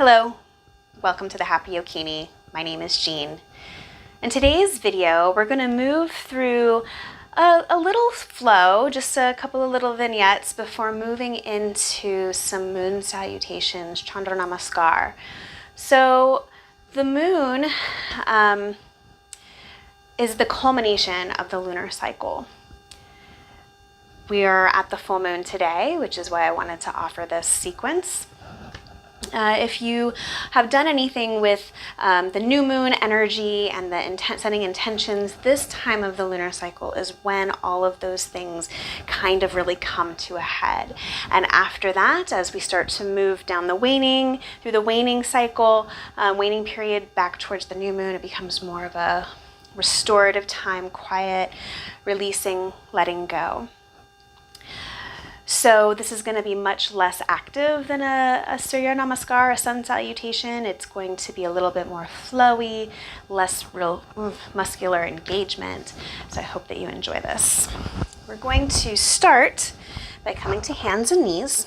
Hello, welcome to the Happy Yogini. My name is Jean. In today's video, we're going to move through a little flow, just a couple of little vignettes before moving into some moon salutations, chandra namaskar. So the moon is the culmination of the lunar cycle. We are at the full moon today, which is why I wanted to offer this sequence. If you have done anything with the new moon energy and the setting intentions, this time of the lunar cycle is when all of those things kind of really come to a head. And after that, as we start to move down through the waning cycle, waning period back towards the new moon, it becomes more of a restorative time, quiet, releasing, letting go. So this is going to be much less active than a Surya Namaskar, a sun salutation. It's going to be a little bit more flowy, less real muscular engagement. So I hope that you enjoy this. We're going to start by coming to hands and knees.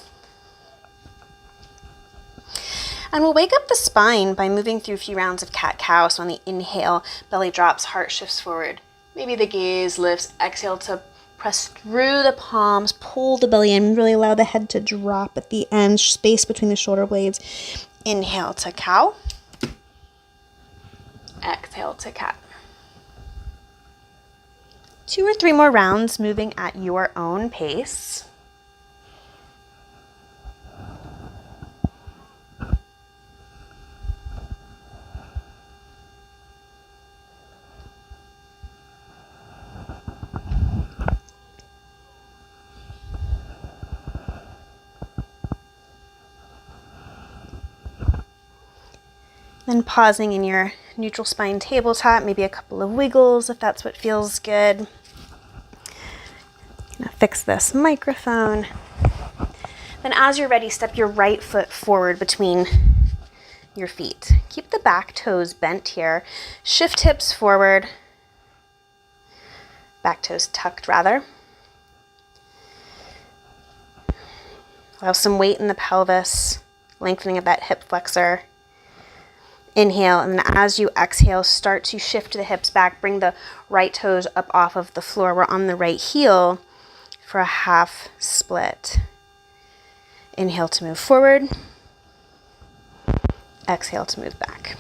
And we'll wake up the spine by moving through a few rounds of cat-cow. So on the inhale, belly drops, heart shifts forward. Maybe the gaze lifts. Exhale to press through the palms, pull the belly in, really allow the head to drop at the end, space between the shoulder blades. Inhale to cow. Exhale to cat. 2 or 3 more rounds, moving at your own pace. Then pausing in your neutral spine tabletop, maybe a couple of wiggles if that's what feels good. Gonna fix this microphone. Then as you're ready, step your right foot forward between your feet. Keep the back toes bent here. Shift hips forward. Back toes tucked rather. Allow some weight in the pelvis, lengthening of that hip flexor. Inhale, and then as you exhale, start to shift the hips back. Bring the right toes up off of the floor. We're on the right heel for a half split. Inhale to move forward. Exhale to move back.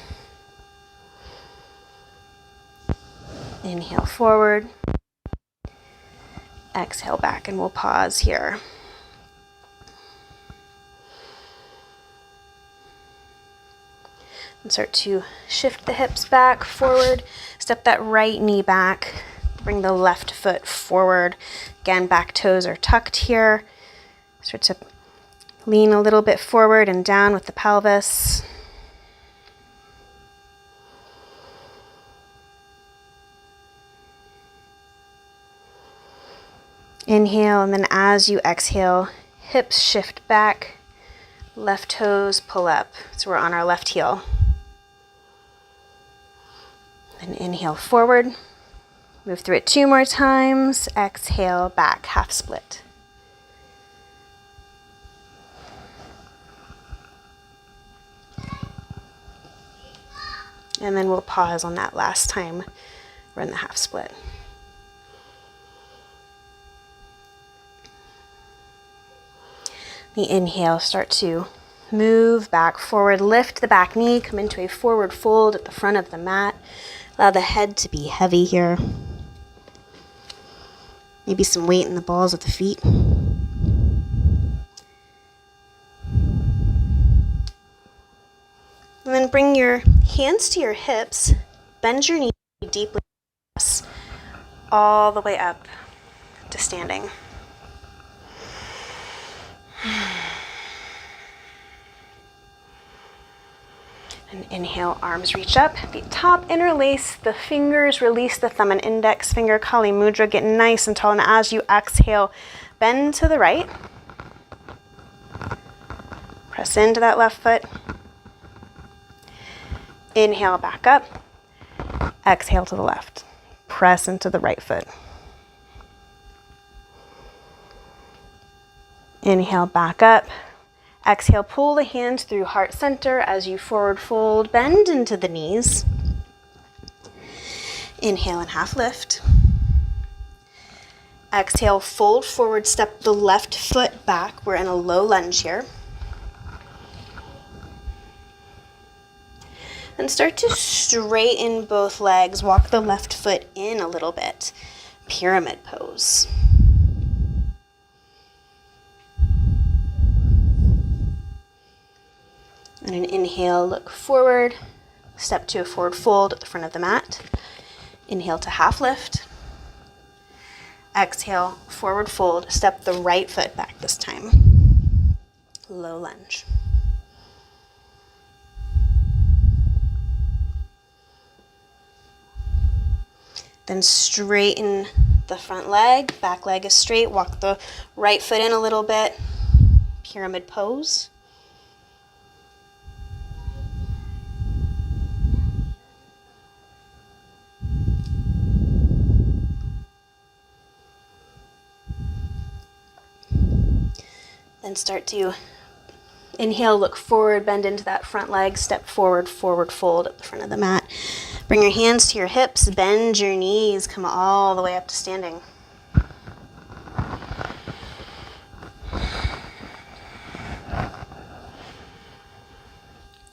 Inhale forward. Exhale back, and we'll pause here. And start to shift the hips back, forward, step that right knee back, bring the left foot forward. Again, back toes are tucked here. Start to lean a little bit forward and down with the pelvis. Inhale, and then as you exhale, hips shift back, left toes pull up. So we're on our left heel. And inhale forward, move through it 2 more times, exhale back, half split. And then we'll pause on that last time we're in the half split. The inhale, start to move back forward, lift the back knee, come into a forward fold at the front of the mat. Allow the head to be heavy here. Maybe some weight in the balls of the feet. And then bring your hands to your hips, bend your knees deeply all the way up to standing. And inhale, arms reach up, feet top, interlace the fingers, release the thumb and index finger, Kali Mudra, get nice and tall. And as you exhale, bend to the right. Press into that left foot. Inhale, back up. Exhale to the left. Press into the right foot. Inhale, back up. Exhale, pull the hands through heart center as you forward fold, bend into the knees. Inhale and half lift. Exhale, fold forward, step the left foot back. We're in a low lunge here. And start to straighten both legs. Walk the left foot in a little bit. Pyramid pose. And an inhale, look forward. Step to a forward fold at the front of the mat. Inhale to half lift. Exhale, forward fold. Step the right foot back this time. Low lunge. Then straighten the front leg. Back leg is straight. Walk the right foot in a little bit. Pyramid pose. Then start to inhale, look forward, bend into that front leg, step forward, forward fold at the front of the mat. Bring your hands to your hips, bend your knees, come all the way up to standing.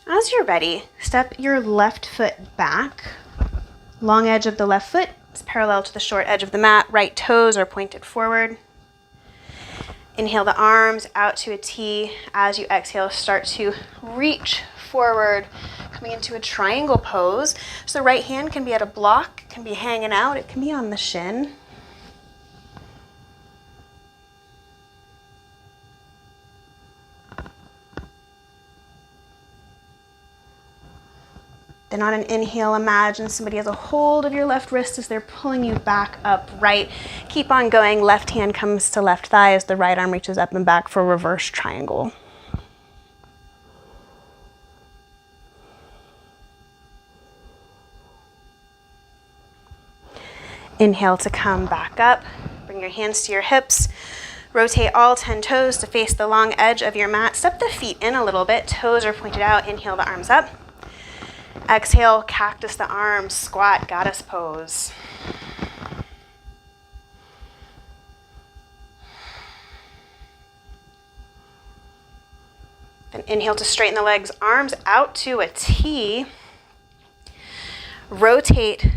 As you're ready, step your left foot back. Long edge of the left foot is parallel to the short edge of the mat. Right toes are pointed forward. Inhale the arms out to a T. As you exhale, start to reach forward, coming into a triangle pose. So the right hand can be at a block, can be hanging out, it can be on the shin. Then on an inhale, imagine somebody has a hold of your left wrist as they're pulling you back up right. Keep on going. Left hand comes to left thigh as the right arm reaches up and back for reverse triangle. Inhale to come back up. Bring your hands to your hips. Rotate all 10 toes to face the long edge of your mat. Step the feet in a little bit. Toes are pointed out. Inhale the arms up. Exhale, cactus the arms, squat, goddess pose. Then inhale to straighten the legs, arms out to a T. Rotate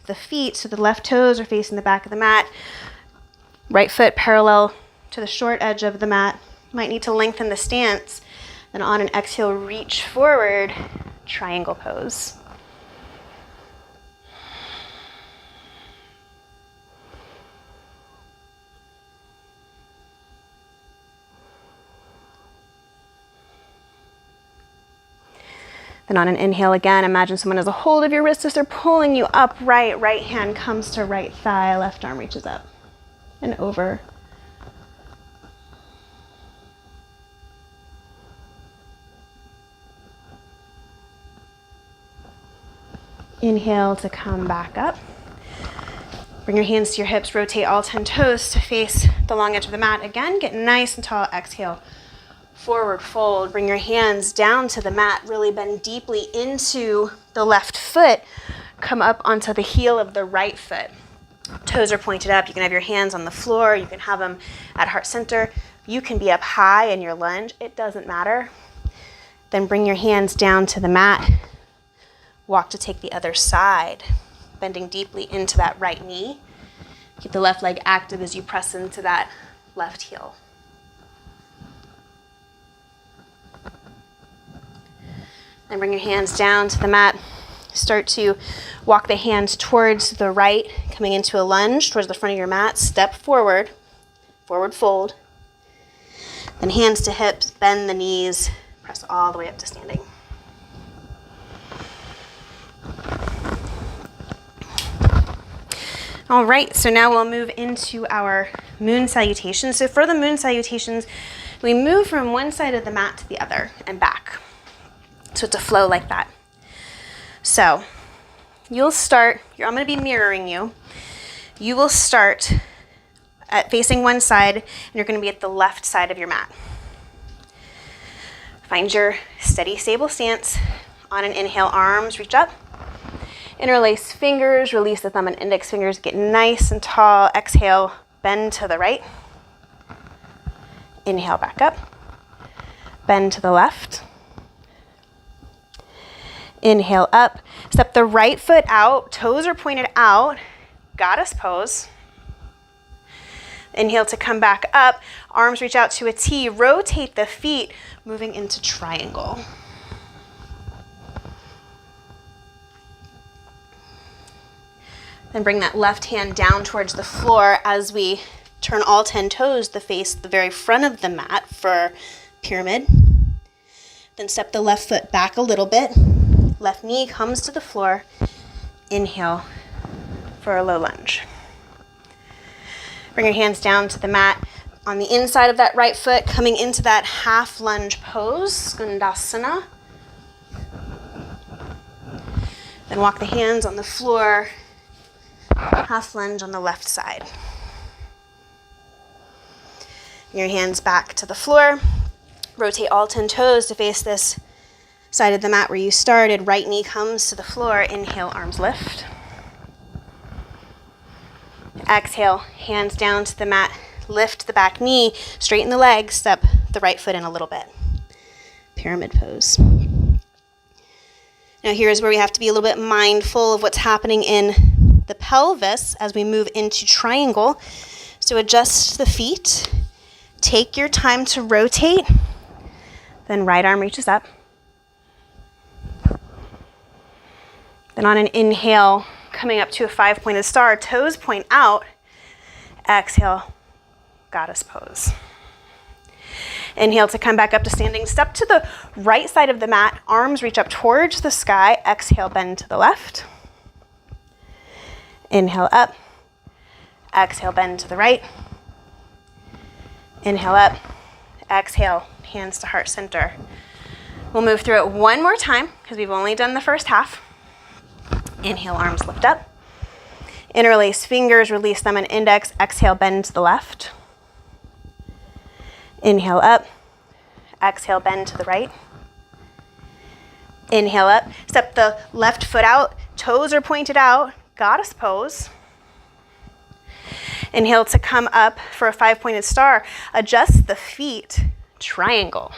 the feet so the left toes are facing the back of the mat. Right foot parallel to the short edge of the mat. Might need to lengthen the stance. Then on an exhale, reach forward. Triangle pose. Then on an inhale again, imagine someone has a hold of your wrist as they're pulling you upright. Right hand comes to right thigh, left arm reaches up and over. Inhale to come back up. Bring your hands to your hips, rotate all 10 toes to face the long edge of the mat. Again, get nice and tall, exhale. Forward fold, bring your hands down to the mat, really bend deeply into the left foot. Come up onto the heel of the right foot. Toes are pointed up. You can have your hands on the floor. You can have them at heart center. You can be up high in your lunge. It doesn't matter. Then bring your hands down to the mat. Walk to take the other side, bending deeply into that right knee. Keep the left leg active as you press into that left heel. Then bring your hands down to the mat. Start to walk the hands towards the right, coming into a lunge towards the front of your mat. Step forward, forward fold. Then hands to hips, bend the knees, press all the way up to standing. All right, so now we'll move into our moon salutations. So for the moon salutations, we move from one side of the mat to the other and back. So it's a flow like that. So you'll start, I'm going to be mirroring you. You will start at facing one side, and you're going to be at the left side of your mat. Find your steady, stable stance. On an inhale, arms reach up. Interlace fingers, release the thumb and index fingers, get nice and tall. Exhale, bend to the right. Inhale, back up. Bend to the left. Inhale up. Step the right foot out, toes are pointed out, goddess pose. Inhale to come back up, arms reach out to a T, rotate the feet, moving into triangle. Then bring that left hand down towards the floor as we turn all 10 toes to face the very front of the mat for pyramid. Then step the left foot back a little bit. Left knee comes to the floor. Inhale for a low lunge. Bring your hands down to the mat on the inside of that right foot, coming into that half lunge pose, skandasana. Then walk the hands on the floor, half lunge on the left side. Your hands back to the floor. Rotate all 10 toes to face this side of the mat where you started. Right knee comes to the floor. Inhale, arms lift. Exhale, hands down to the mat. Lift the back knee, straighten the legs, step the right foot in a little bit. Pyramid pose. Now here's where we have to be a little bit mindful of what's happening in the pelvis as we move into triangle. So adjust the feet. Take your time to rotate. Then right arm reaches up. Then on an inhale, coming up to a 5-pointed star, toes point out. Exhale, goddess pose. Inhale to come back up to standing. Step to the right side of the mat. Arms reach up towards the sky. Exhale, bend to the left. Inhale up. Exhale, bend to the right. Inhale up. Exhale, hands to heart center. We'll move through it one more time because we've only done the first half. Inhale, arms lift up. Interlace fingers, release thumb and index. Exhale, bend to the left. Inhale up. Exhale, bend to the right. Inhale up. Step the left foot out. Toes are pointed out. Goddess pose. Inhale to come up for a 5-pointed star. Adjust the feet. Triangle.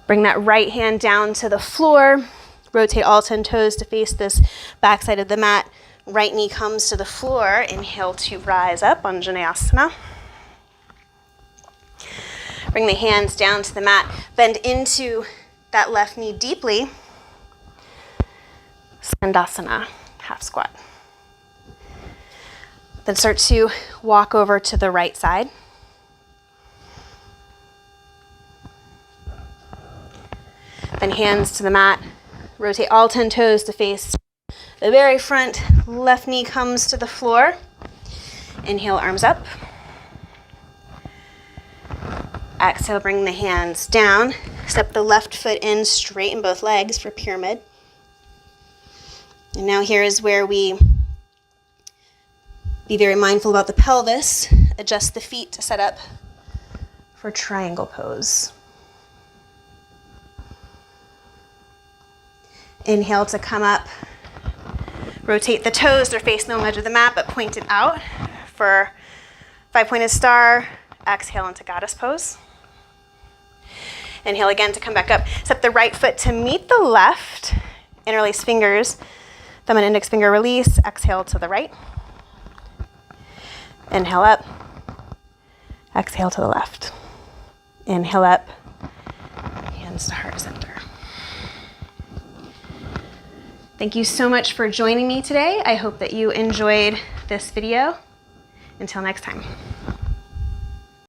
Bring that right hand down to the floor. Rotate all 10 toes to face this backside of the mat. Right knee comes to the floor. Inhale to rise up, Anjaneyasana. Bring the hands down to the mat. Bend into that left knee deeply. Skandasana, half squat. Then start to walk over to the right side. Then hands to the mat. Rotate all 10 toes to face the very front. Left knee comes to the floor. Inhale, arms up. Exhale, bring the hands down. Step the left foot in, straighten both legs for pyramid. And now here is where we be very mindful about the pelvis. Adjust the feet to set up for triangle pose. Inhale to come up. Rotate the toes. They're facing the edge of the mat, but point it out for 5-pointed star. Exhale into goddess pose. Inhale again to come back up. Step the right foot to meet the left. Interlace fingers. Thumb and index finger release. Exhale to the right. Inhale up. Exhale to the left. Inhale up. Hands to heart center. Thank you so much for joining me today. I hope that you enjoyed this video. Until next time.